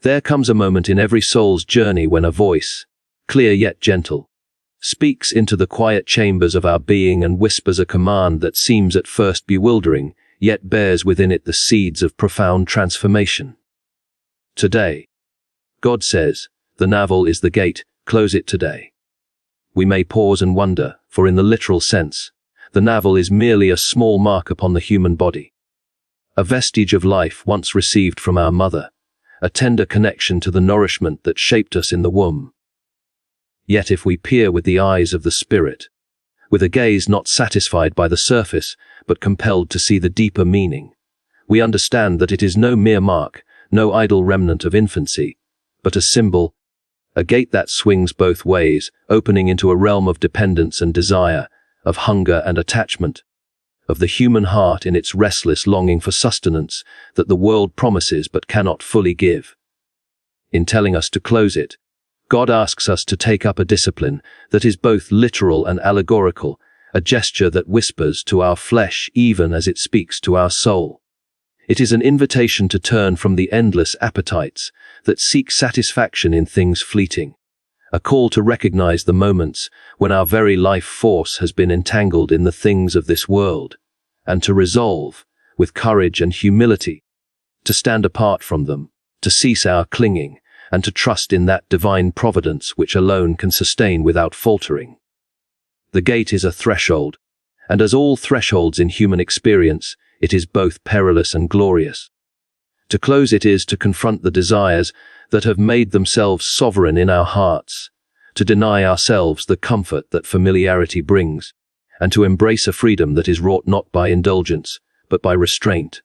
There comes a moment in every soul's journey when a voice, clear yet gentle, speaks into the quiet chambers of our being and whispers a command that seems at first bewildering, yet bears within it the seeds of profound transformation. Today, God says, the Navel is the gate, close it today. We may pause and wonder, for in the literal sense, the Navel is merely a small mark upon the human body. A vestige of life once received from our mother, a tender connection to the nourishment that shaped us in the womb. Yet if we peer with the eyes of the spirit, with a gaze not satisfied by the surface, but compelled to see the deeper meaning, we understand that it is no mere mark, no idle remnant of infancy, but a symbol, a gate that swings both ways, opening into a realm of dependence and desire, of hunger and attachment, of the human heart in its restless longing for sustenance that the world promises but cannot fully give. In telling us to close it, God asks us to take up a discipline that is both literal and allegorical, a gesture that whispers to our flesh even as it speaks to our soul. It is an invitation to turn from the endless appetites that seek satisfaction in things fleeting, a call to recognize the moments when our very life force has been entangled in the things of this world, and to resolve, with courage and humility, to stand apart from them, to cease our clinging, and to trust in that divine providence which alone can sustain without faltering. The gate is a threshold, and as all thresholds in human experience, it is both perilous and glorious. To close it is to confront the desires that have made themselves sovereign in our hearts, to deny ourselves the comfort that familiarity brings, and to embrace a freedom that is wrought not by indulgence, but by restraint.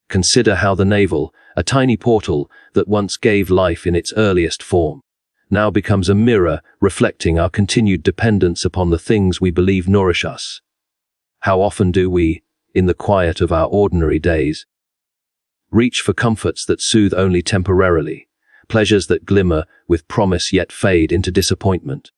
Consider how the Navel, a tiny portal that once gave life in its earliest form, now becomes a mirror reflecting our continued dependence upon the things we believe nourish us. How often do we, in the quiet of our ordinary days, reach for comforts that soothe only temporarily, pleasures that glimmer with promise yet fade into disappointment?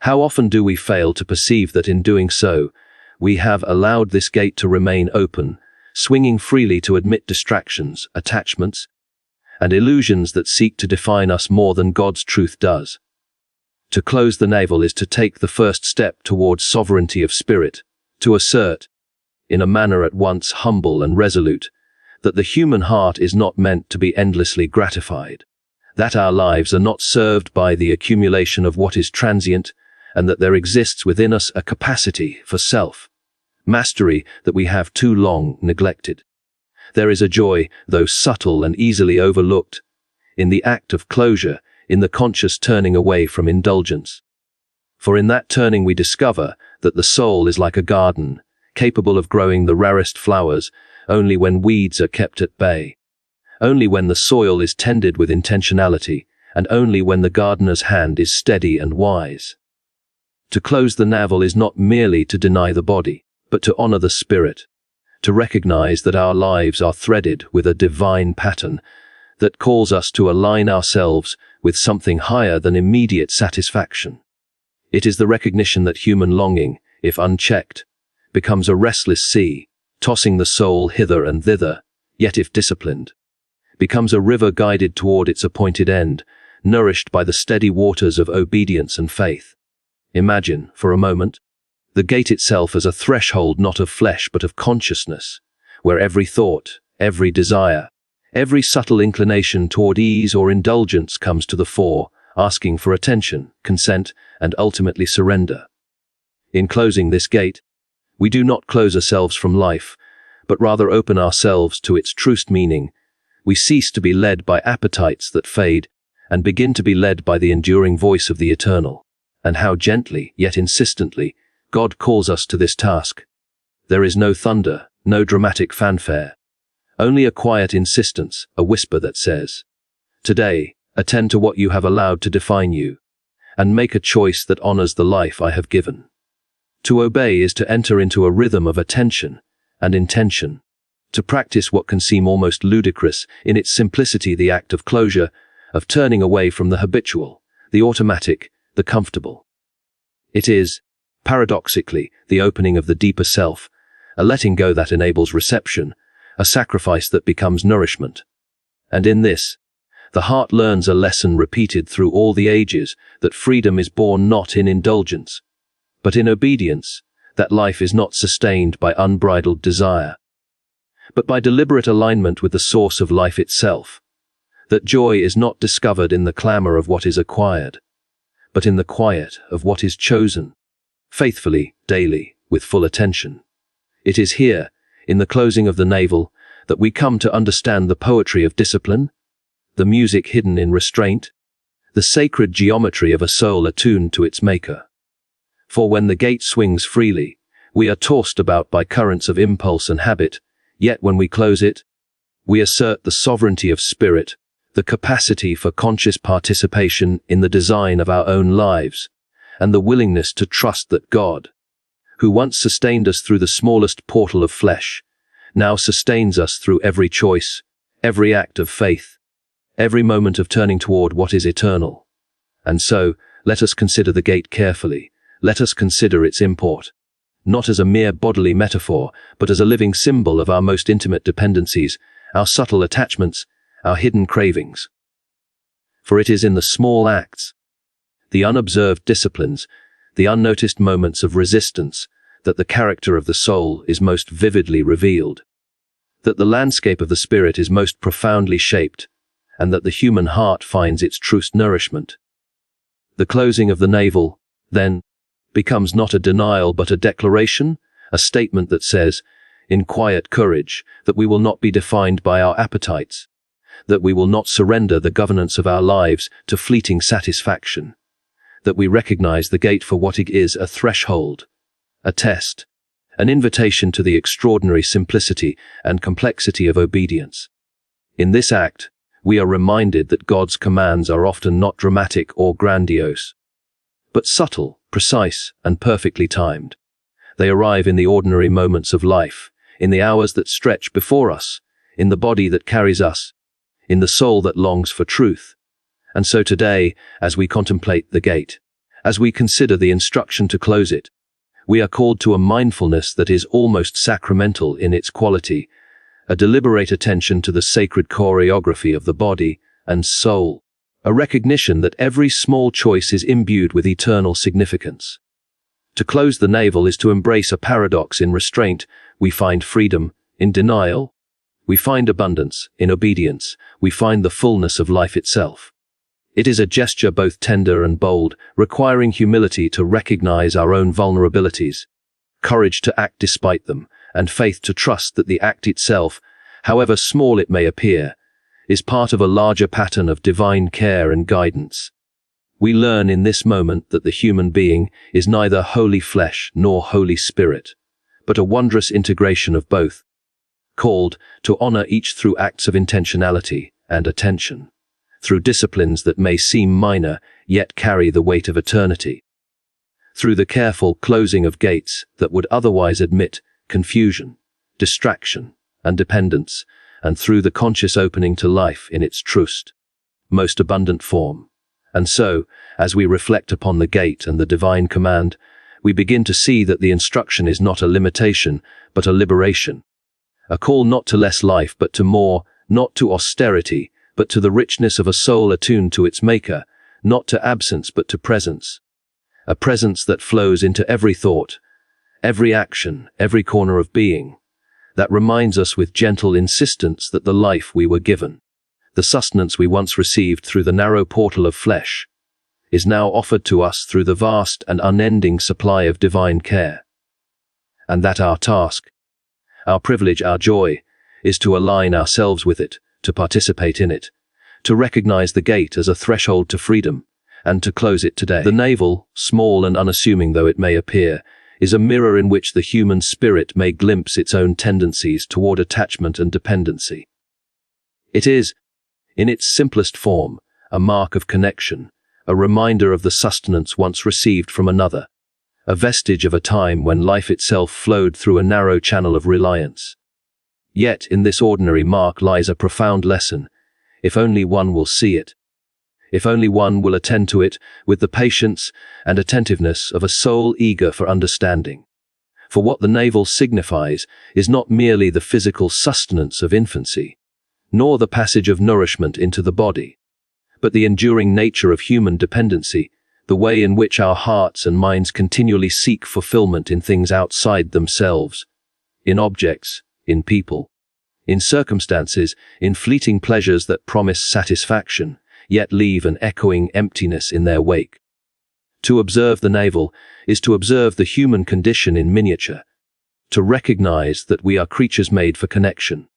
How often do we fail to perceive that in doing so, we have allowed this gate to remain open, swinging freely to admit distractions, attachments, and illusions that seek to define us more than God's truth does? To close the Navel is to take the first step towards sovereignty of spirit, to assert, in a manner at once humble and resolute, that the human heart is not meant to be endlessly gratified, that our lives are not served by the accumulation of what is transient, and that there exists within us a capacity for self-mastery that we have too long neglected. There is a joy, though subtle and easily overlooked, in the act of closure, in the conscious turning away from indulgence. For in that turning we discover that the soul is like a garden, capable of growing the rarest flowers only when weeds are kept at bay, only when the soil is tended with intentionality, and only when the gardener's hand is steady and wise. To close the Navel is not merely to deny the body, but to honor the spirit, to recognize that our lives are threaded with a divine pattern that calls us to align ourselves with something higher than immediate satisfaction. It is the recognition that human longing, if unchecked, becomes a restless sea, tossing the soul hither and thither, yet if disciplined, becomes a river guided toward its appointed end, nourished by the steady waters of obedience and faith. Imagine, for a moment, the gate itself as a threshold not of flesh but of consciousness, where every thought, every desire, every subtle inclination toward ease or indulgence comes to the fore, asking for attention, consent, and ultimately surrender. In closing this gate, we do not close ourselves from life, but rather open ourselves to its truest meaning. We cease to be led by appetites that fade, and begin to be led by the enduring voice of the eternal. And how gently, yet insistently, God calls us to this task. There is no thunder, no dramatic fanfare, only a quiet insistence, a whisper that says, "Today, attend to what you have allowed to define you, and make a choice that honors the life I have given." To obey is to enter into a rhythm of attention and intention, to practice what can seem almost ludicrous in its simplicity, the act of closure, of turning away from the habitual, the automatic, the comfortable. It is, paradoxically, the opening of the deeper self, a letting go that enables reception, a sacrifice that becomes nourishment. And in this, The heart learns a lesson repeated through all the ages, that freedom is born not in indulgence, but in obedience, that life is not sustained by unbridled desire, but by deliberate alignment with the source of life itself, that joy is not discovered in the clamor of what is acquired, but in the quiet of what is chosen, faithfully, daily, with full attention. It is here, in the closing of the navel, that we come to understand the poetry of discipline, the music hidden in restraint, the sacred geometry of a soul attuned to its maker. For when the gate swings freely, we are tossed about by currents of impulse and habit, yet when we close it, we assert the sovereignty of spirit, the capacity for conscious participation in the design of our own lives, and the willingness to trust that God, who once sustained us through the smallest portal of flesh, now sustains us through every choice, every act of faith, every moment of turning toward what is eternal. And so, let us consider the gate carefully. Let us consider its import, not as a mere bodily metaphor, but as a living symbol of our most intimate dependencies, our subtle attachments, our hidden cravings. For it is in the small acts, the unobserved disciplines, the unnoticed moments of resistance, that the character of the soul is most vividly revealed, that the landscape of the spirit is most profoundly shaped, and that the human heart finds its truest nourishment. The closing of the navel, then, becomes not a denial but a declaration, a statement that says, in quiet courage, that we will not be defined by our appetites, that we will not surrender the governance of our lives to fleeting satisfaction, that we recognize the gate for what it is, a threshold, a test, an invitation to the extraordinary simplicity and complexity of obedience. In this act, we are reminded that God's commands are often not dramatic or grandiose, but subtle, precise, and perfectly timed. They arrive in the ordinary moments of life, in the hours that stretch before us, in the body that carries us, in the soul that longs for truth. And so today, as we contemplate the gate, as we consider the instruction to close it, we are called to a mindfulness that is almost sacramental in its quality, a deliberate attention to the sacred choreography of the body and soul, a recognition that every small choice is imbued with eternal significance. To close the navel is to embrace a paradox. In restraint, we find freedom; in denial, we find abundance; in obedience, we find the fullness of life itself. It is a gesture both tender and bold, requiring humility to recognize our own vulnerabilities, courage to act despite them, and faith to trust that the act itself, however small it may appear, is part of a larger pattern of divine care and guidance. We learn in this moment that the human being is neither holy flesh nor holy spirit, but a wondrous integration of both, called to honor each through acts of intentionality and attention, through disciplines that may seem minor yet carry the weight of eternity, through the careful closing of gates that would otherwise admit confusion, distraction, and dependence, and through the conscious opening to life in its truest, most abundant form. And so, as we reflect upon the gate and the divine command, we begin to see that the instruction is not a limitation, but a liberation, a call not to less life but to more, not to austerity, but to the richness of a soul attuned to its maker, not to absence but to presence, a presence that flows into every thought, every action, every corner of being, that reminds us with gentle insistence that the life we were given, the sustenance we once received through the narrow portal of flesh, is now offered to us through the vast and unending supply of divine care. And that our task, our privilege, our joy, is to align ourselves with it, to participate in it, to recognize the gate as a threshold to freedom, and to close it today. The navel, small and unassuming though it may appear, is a mirror in which the human spirit may glimpse its own tendencies toward attachment and dependency. It is, in its simplest form, a mark of connection, a reminder of the sustenance once received from another, a vestige of a time when life itself flowed through a narrow channel of reliance. Yet in this ordinary mark lies a profound lesson, if only one will see it, if only one will attend to it with the patience and attentiveness of a soul eager for understanding. For what the navel signifies is not merely the physical sustenance of infancy, nor the passage of nourishment into the body, but the enduring nature of human dependency, the way in which our hearts and minds continually seek fulfillment in things outside themselves, in objects, in people, in circumstances, in fleeting pleasures that promise satisfaction, yet leave an echoing emptiness in their wake. To observe the navel is to observe the human condition in miniature, to recognize that we are creatures made for connection,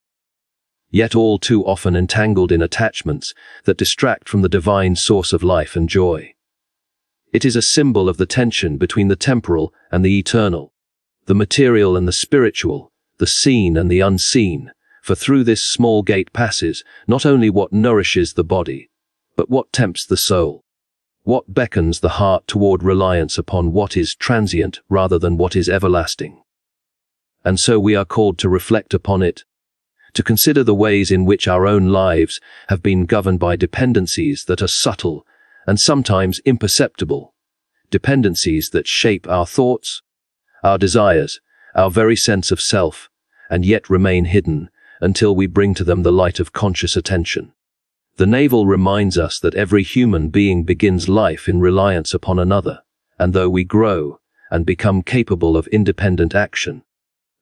yet all too often entangled in attachments that distract from the divine source of life and joy. It is a symbol of the tension between the temporal and the eternal, the material and the spiritual, the seen and the unseen, for through this small gate passes not only what nourishes the body, but what tempts the soul, what beckons the heart toward reliance upon what is transient rather than what is everlasting. And so we are called to reflect upon it, to consider the ways in which our own lives have been governed by dependencies that are subtle and sometimes imperceptible, dependencies that shape our thoughts, our desires, our very sense of self, and yet remain hidden until we bring to them the light of conscious attention. The navel reminds us that every human being begins life in reliance upon another, and though we grow and become capable of independent action,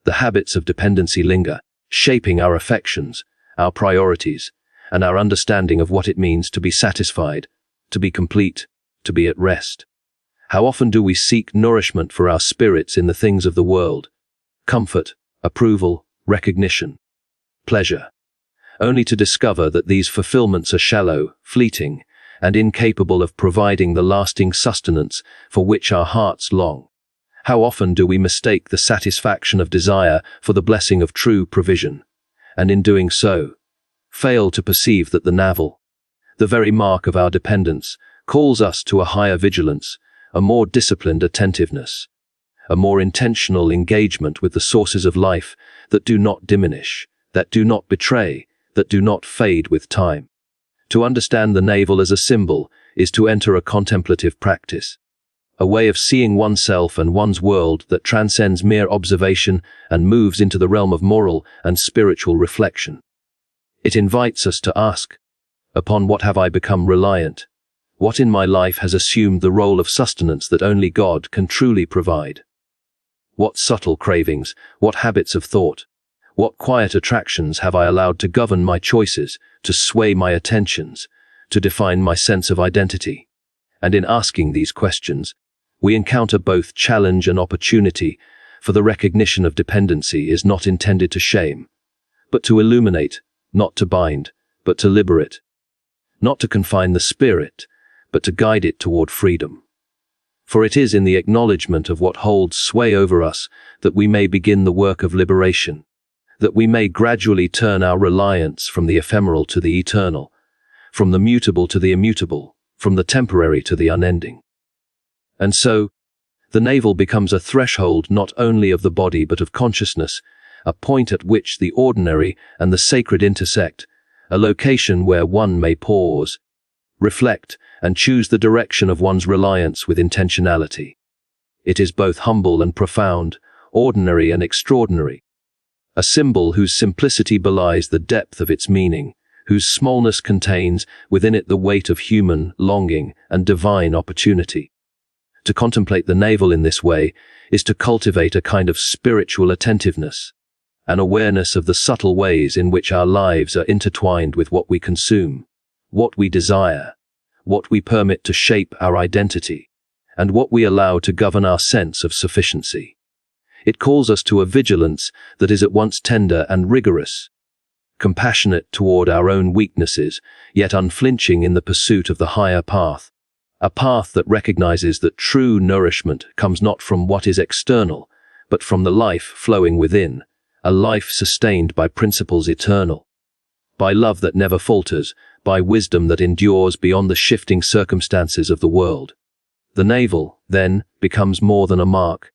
the habits of dependency linger, shaping our affections, our priorities, and our understanding of what it means to be satisfied, to be complete, to be at rest. How often do we seek nourishment for our spirits in the things of the world, comfort, approval, recognition, pleasure, only to discover that these fulfillments are shallow, fleeting, and incapable of providing the lasting sustenance for which our hearts long. How often do we mistake the satisfaction of desire for the blessing of true provision, and in doing so, fail to perceive that the navel, the very mark of our dependence, calls us to a higher vigilance, a more disciplined attentiveness, a more intentional engagement with the sources of life that do not diminish, that do not betray, that do not fade with time. To understand the navel as a symbol is to enter a contemplative practice, a way of seeing oneself and one's world that transcends mere observation and moves into the realm of moral and spiritual reflection. It invites us to ask, upon what have I become reliant? What in my life has assumed the role of sustenance that only God can truly provide? What subtle cravings, what habits of thought, what quiet attractions have I allowed to govern my choices, to sway my attentions, to define my sense of identity? And in asking these questions, we encounter both challenge and opportunity, for the recognition of dependency is not intended to shame, but to illuminate, not to bind, but to liberate, not to confine the spirit, but to guide it toward freedom. For it is in the acknowledgement of what holds sway over us that we may begin the work of liberation, that we may gradually turn our reliance from the ephemeral to the eternal, from the mutable to the immutable, from the temporary to the unending. And so, the navel becomes a threshold not only of the body but of consciousness, a point at which the ordinary and the sacred intersect, a location where one may pause, reflect, and choose the direction of one's reliance with intentionality. It is both humble and profound, ordinary and extraordinary, a symbol whose simplicity belies the depth of its meaning, whose smallness contains within it the weight of human longing and divine opportunity. To contemplate the navel in this way is to cultivate a kind of spiritual attentiveness, an awareness of the subtle ways in which our lives are intertwined with what we consume, what we desire, what we permit to shape our identity, and what we allow to govern our sense of sufficiency. It calls us to a vigilance that is at once tender and rigorous, compassionate toward our own weaknesses, yet unflinching in the pursuit of the higher path, a path that recognizes that true nourishment comes not from what is external, but from the life flowing within, a life sustained by principles eternal, by love that never falters, by wisdom that endures beyond the shifting circumstances of the world. The navel, then, becomes more than a mark.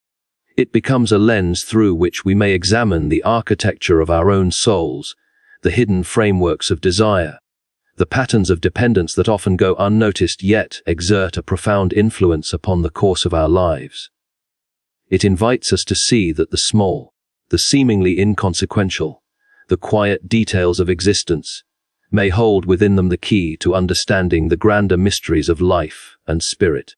It becomes a lens through which we may examine the architecture of our own souls, the hidden frameworks of desire, the patterns of dependence that often go unnoticed yet exert a profound influence upon the course of our lives. It invites us to see that the small, the seemingly inconsequential, the quiet details of existence, may hold within them the key to understanding the grander mysteries of life and spirit.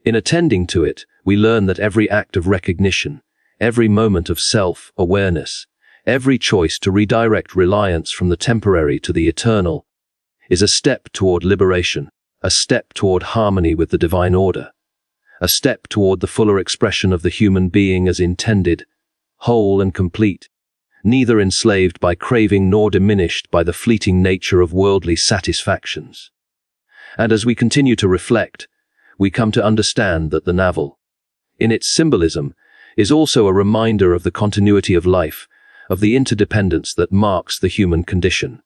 In attending to it, we learn that every act of recognition, every moment of self-awareness, every choice to redirect reliance from the temporary to the eternal, is a step toward liberation, a step toward harmony with the divine order, a step toward the fuller expression of the human being as intended, whole and complete, neither enslaved by craving nor diminished by the fleeting nature of worldly satisfactions. And as we continue to reflect, we come to understand that the Navel, in its symbolism, is also a reminder of the continuity of life, of the interdependence that marks the human condition,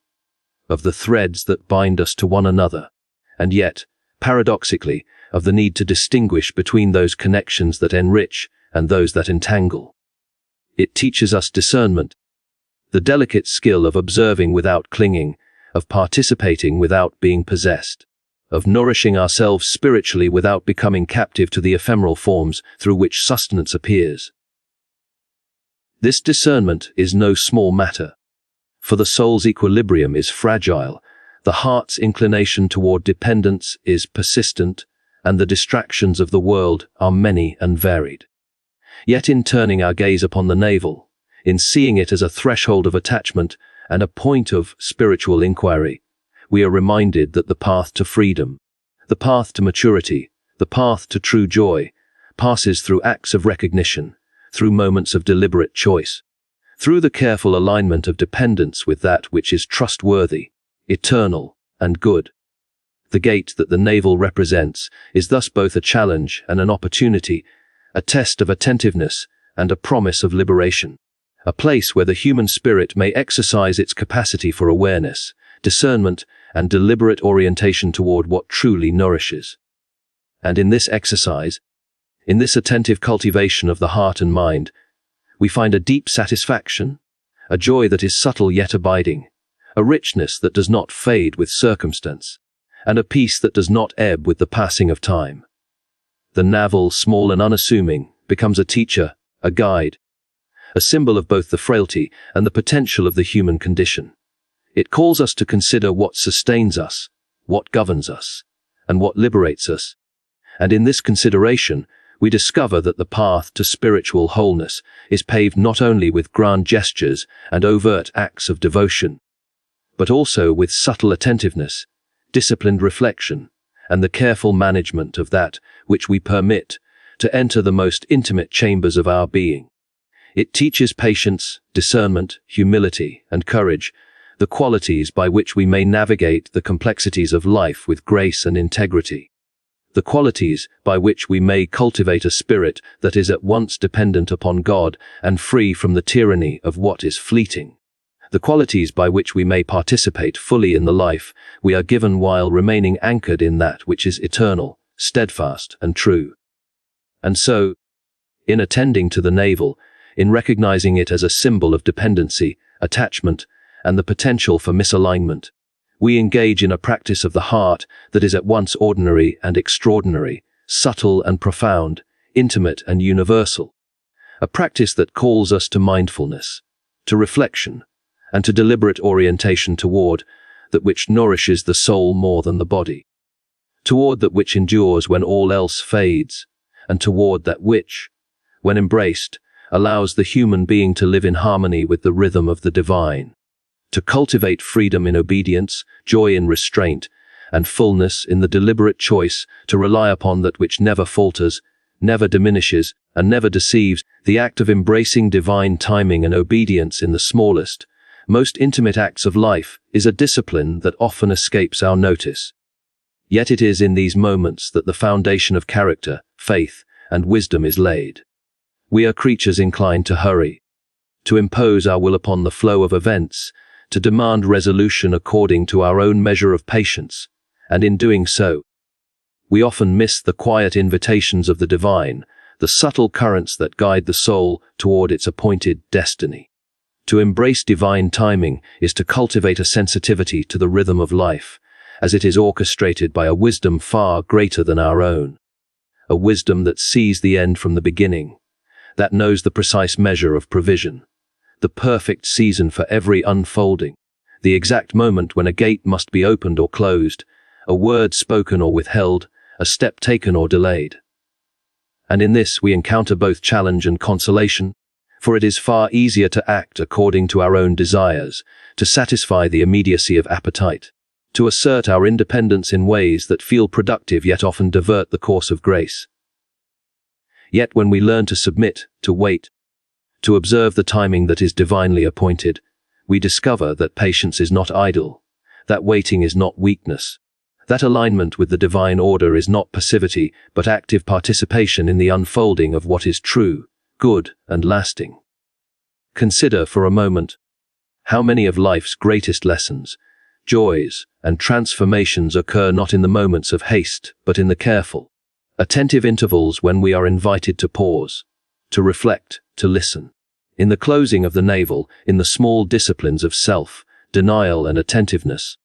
of the threads that bind us to one another, and yet, paradoxically, of the need to distinguish between those connections that enrich and those that entangle. It teaches us discernment, the delicate skill of observing without clinging, of participating without being possessed, of nourishing ourselves spiritually without becoming captive to the ephemeral forms through which sustenance appears. This discernment is no small matter, for the soul's equilibrium is fragile, the heart's inclination toward dependence is persistent, and the distractions of the world are many and varied. Yet in turning our gaze upon the navel, in seeing it as a threshold of attachment and a point of spiritual inquiry, we are reminded that the path to freedom, the path to maturity, the path to true joy, passes through acts of recognition, through moments of deliberate choice, through the careful alignment of dependence with that which is trustworthy, eternal, and good. The gate that the navel represents is thus both a challenge and an opportunity, a test of attentiveness and a promise of liberation, a place where the human spirit may exercise its capacity for awareness, discernment, and deliberate orientation toward what truly nourishes. And in this exercise, in this attentive cultivation of the heart and mind, we find a deep satisfaction, a joy that is subtle yet abiding, a richness that does not fade with circumstance, and a peace that does not ebb with the passing of time. The Navel, small and unassuming, becomes a teacher, a guide, a symbol of both the frailty and the potential of the human condition. It calls us to consider what sustains us, what governs us, and what liberates us. And in this consideration, we discover that the path to spiritual wholeness is paved not only with grand gestures and overt acts of devotion, but also with subtle attentiveness, disciplined reflection, and the careful management of that which we permit to enter the most intimate chambers of our being. It teaches patience, discernment, humility, and courage, the qualities by which we may navigate the complexities of life with grace and integrity. The qualities by which we may cultivate a spirit that is at once dependent upon God and free from the tyranny of what is fleeting. The qualities by which we may participate fully in the life we are given while remaining anchored in that which is eternal, steadfast, and true. And so, in attending to the navel, in recognizing it as a symbol of dependency, attachment, and the potential for misalignment, we engage in a practice of the heart that is at once ordinary and extraordinary, subtle and profound, intimate and universal. A practice that calls us to mindfulness, to reflection, and to deliberate orientation toward that which nourishes the soul more than the body, toward that which endures when all else fades, and toward that which, when embraced, allows the human being to live in harmony with the rhythm of the divine, to cultivate freedom in obedience, joy in restraint, and fullness in the deliberate choice to rely upon that which never falters, never diminishes, and never deceives. The act of embracing divine timing and obedience in the smallest, most intimate acts of life is a discipline that often escapes our notice. Yet it is in these moments that the foundation of character, faith, and wisdom is laid. We are creatures inclined to hurry, to impose our will upon the flow of events, to demand resolution according to our own measure of patience, and in doing so, we often miss the quiet invitations of the divine, the subtle currents that guide the soul toward its appointed destiny. To embrace divine timing is to cultivate a sensitivity to the rhythm of life, as it is orchestrated by a wisdom far greater than our own. A wisdom that sees the end from the beginning, that knows the precise measure of provision, the perfect season for every unfolding, the exact moment when a gate must be opened or closed, a word spoken or withheld, a step taken or delayed. And in this we encounter both challenge and consolation, for it is far easier to act according to our own desires, to satisfy the immediacy of appetite, to assert our independence in ways that feel productive yet often divert the course of grace. Yet when we learn to submit, to wait, to observe the timing that is divinely appointed, we discover that patience is not idle, that waiting is not weakness, that alignment with the divine order is not passivity, but active participation in the unfolding of what is true, good, and lasting. Consider for a moment how many of life's greatest lessons, joys, and transformations occur not in the moments of haste, but in the careful, attentive intervals when we are invited to pause, to reflect, to listen. In the closing of the navel, in the small disciplines of self, denial and attentiveness,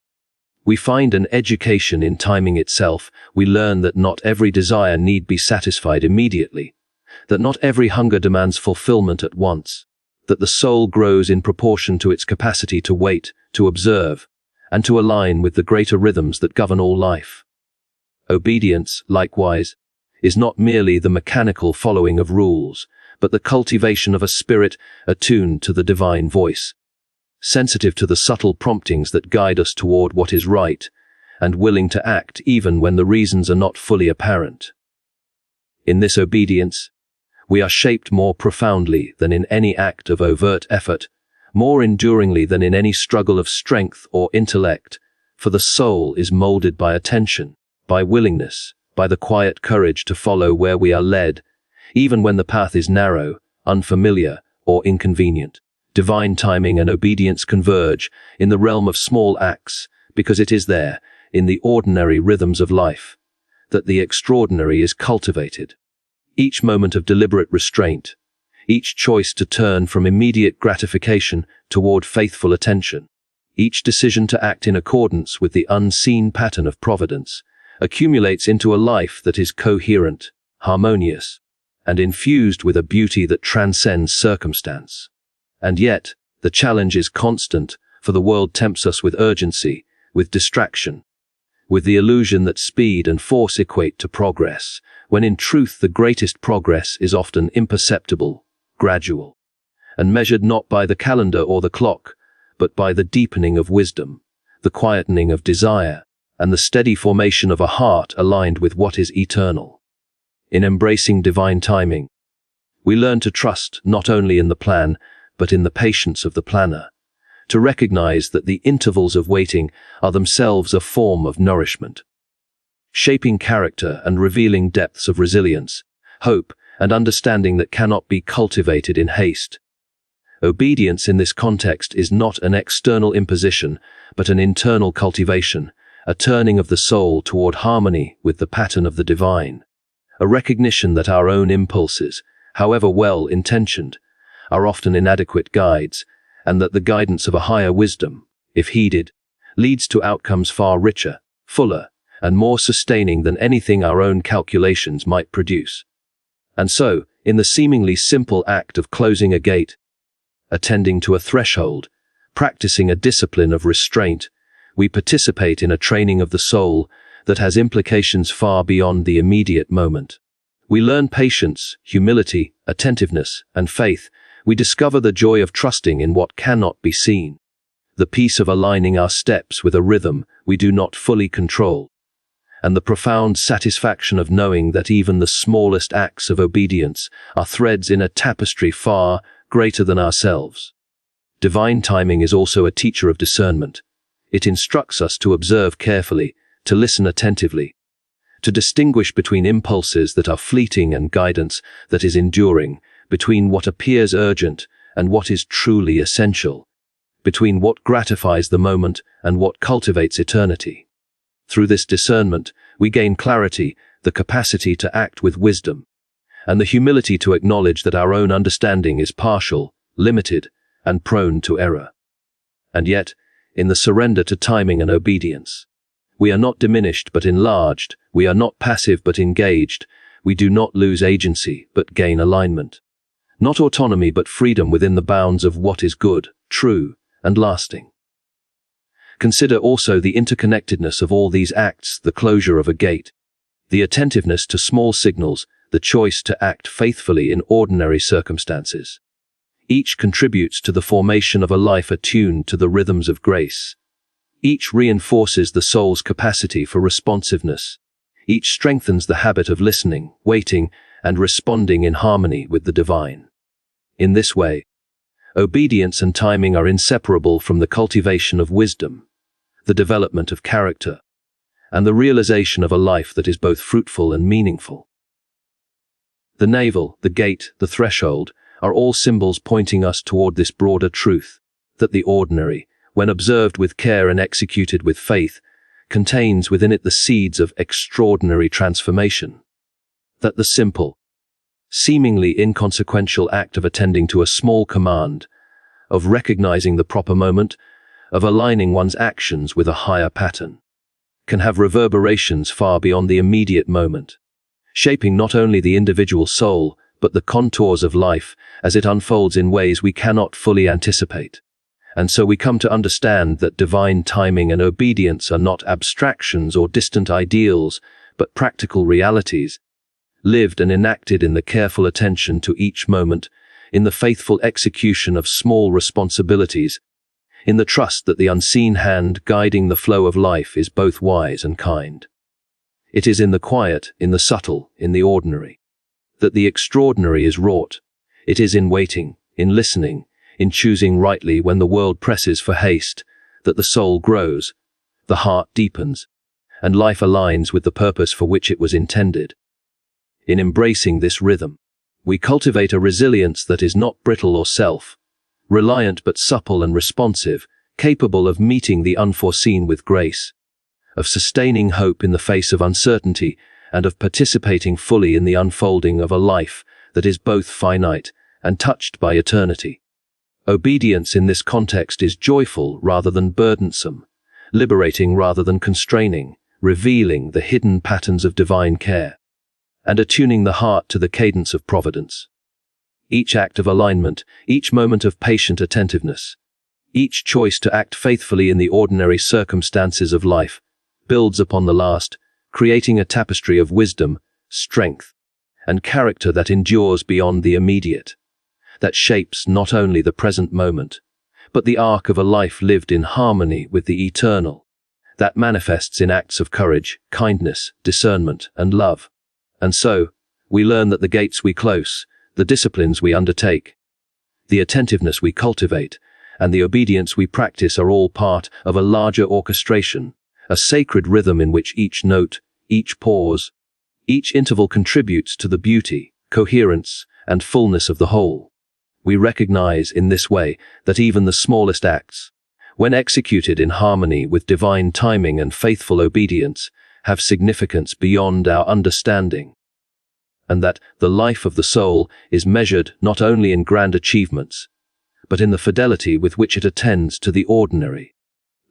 we find an education in timing itself. We learn that not every desire need be satisfied immediately, that not every hunger demands fulfillment at once, that the soul grows in proportion to its capacity to wait, to observe, and to align with the greater rhythms that govern all life. Obedience, likewise, is not merely the mechanical following of rules, but the cultivation of a spirit attuned to the divine voice, sensitive to the subtle promptings that guide us toward what is right, and willing to act even when the reasons are not fully apparent. In this obedience, we are shaped more profoundly than in any act of overt effort, more enduringly than in any struggle of strength or intellect, for the soul is molded by attention, by willingness, by the quiet courage to follow where we are led, even when the path is narrow, unfamiliar, or inconvenient. Divine timing and obedience converge in the realm of small acts, because it is there, in the ordinary rhythms of life, that the extraordinary is cultivated. Each moment of deliberate restraint, each choice to turn from immediate gratification toward faithful attention, each decision to act in accordance with the unseen pattern of providence, accumulates into a life that is coherent, harmonious, and infused with a beauty that transcends circumstance. And yet, the challenge is constant, for the world tempts us with urgency, with distraction, with the illusion that speed and force equate to progress, when in truth the greatest progress is often imperceptible, gradual, and measured not by the calendar or the clock, but by the deepening of wisdom, the quietening of desire, and the steady formation of a heart aligned with what is eternal. In embracing divine timing, we learn to trust not only in the plan, but in the patience of the planner, to recognize that the intervals of waiting are themselves a form of nourishment, shaping character and revealing depths of resilience, hope, and understanding that cannot be cultivated in haste. Obedience in this context is not an external imposition, but an internal cultivation, a turning of the soul toward harmony with the pattern of the divine, a recognition that our own impulses, however well-intentioned, are often inadequate guides, and that the guidance of a higher wisdom, if heeded, leads to outcomes far richer, fuller, and more sustaining than anything our own calculations might produce. And so, in the seemingly simple act of closing a gate, attending to a threshold, practicing a discipline of restraint, we participate in a training of the soul that has implications far beyond the immediate moment. We learn patience, humility, attentiveness, and faith. We discover the joy of trusting in what cannot be seen, the peace of aligning our steps with a rhythm we do not fully control, and the profound satisfaction of knowing that even the smallest acts of obedience are threads in a tapestry far greater than ourselves. Divine timing is also a teacher of discernment. It instructs us to observe carefully, to listen attentively, to distinguish between impulses that are fleeting and guidance that is enduring, between what appears urgent and what is truly essential, between what gratifies the moment and what cultivates eternity. Through this discernment, we gain clarity, the capacity to act with wisdom, and the humility to acknowledge that our own understanding is partial, limited, and prone to error. And yet, in the surrender to timing and obedience, we are not diminished but enlarged, we are not passive but engaged, we do not lose agency but gain alignment. Not autonomy but freedom within the bounds of what is good, true, and lasting. Consider also the interconnectedness of all these acts, the closure of a gate, the attentiveness to small signals, the choice to act faithfully in ordinary circumstances. Each contributes to the formation of a life attuned to the rhythms of grace. Each reinforces the soul's capacity for responsiveness. Each strengthens the habit of listening, waiting, and responding in harmony with the divine. In this way, obedience and timing are inseparable from the cultivation of wisdom, the development of character, and the realization of a life that is both fruitful and meaningful. The navel, the gate, the threshold, are all symbols pointing us toward this broader truth, that the ordinary, when observed with care and executed with faith, contains within it the seeds of extraordinary transformation. That the simple, seemingly inconsequential act of attending to a small command, of recognizing the proper moment, of aligning one's actions with a higher pattern, can have reverberations far beyond the immediate moment, shaping not only the individual soul, but the contours of life as it unfolds in ways we cannot fully anticipate. And so we come to understand that divine timing and obedience are not abstractions or distant ideals, but practical realities, lived and enacted in the careful attention to each moment, in the faithful execution of small responsibilities, in the trust that the unseen hand guiding the flow of life is both wise and kind. It is in the quiet, in the subtle, in the ordinary, that the extraordinary is wrought. It is in waiting, in listening, in choosing rightly when the world presses for haste, that the soul grows, the heart deepens, and life aligns with the purpose for which it was intended. In embracing this rhythm, we cultivate a resilience that is not brittle or self-reliant but supple and responsive, capable of meeting the unforeseen with grace, of sustaining hope in the face of uncertainty, and of participating fully in the unfolding of a life that is both finite and touched by eternity. Obedience in this context is joyful rather than burdensome, liberating rather than constraining, revealing the hidden patterns of divine care, and attuning the heart to the cadence of providence. Each act of alignment, each moment of patient attentiveness, each choice to act faithfully in the ordinary circumstances of life, builds upon the last, creating a tapestry of wisdom, strength, and character that endures beyond the immediate, that shapes not only the present moment, but the arc of a life lived in harmony with the eternal, that manifests in acts of courage, kindness, discernment, and love. And so, we learn that the gates we close, the disciplines we undertake, the attentiveness we cultivate, and the obedience we practice are all part of a larger orchestration, a sacred rhythm in which each note, each pause, each interval contributes to the beauty, coherence, and fullness of the whole. We recognize in this way that even the smallest acts, when executed in harmony with divine timing and faithful obedience, have significance beyond our understanding, and that the life of the soul is measured not only in grand achievements, but in the fidelity with which it attends to the ordinary,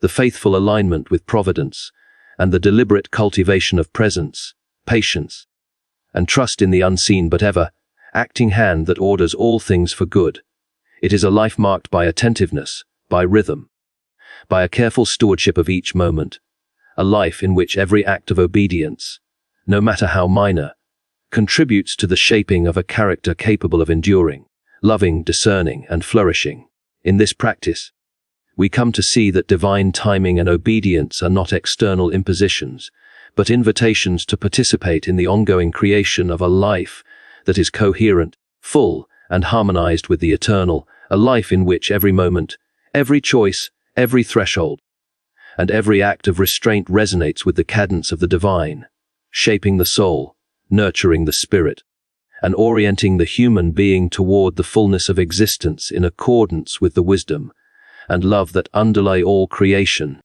the faithful alignment with providence, and the deliberate cultivation of presence, patience, and trust in the unseen but ever acting hand that orders all things for good. It is a life marked by attentiveness, by rhythm, by a careful stewardship of each moment, a life in which every act of obedience, no matter how minor, contributes to the shaping of a character capable of enduring, loving, discerning, and flourishing. In this practice, we come to see that divine timing and obedience are not external impositions, but invitations to participate in the ongoing creation of a life that is coherent, full, and harmonized with the eternal, a life in which every moment, every choice, every threshold, and every act of restraint resonates with the cadence of the divine, shaping the soul, nurturing the spirit, and orienting the human being toward the fullness of existence in accordance with the wisdom and love that underlie all creation.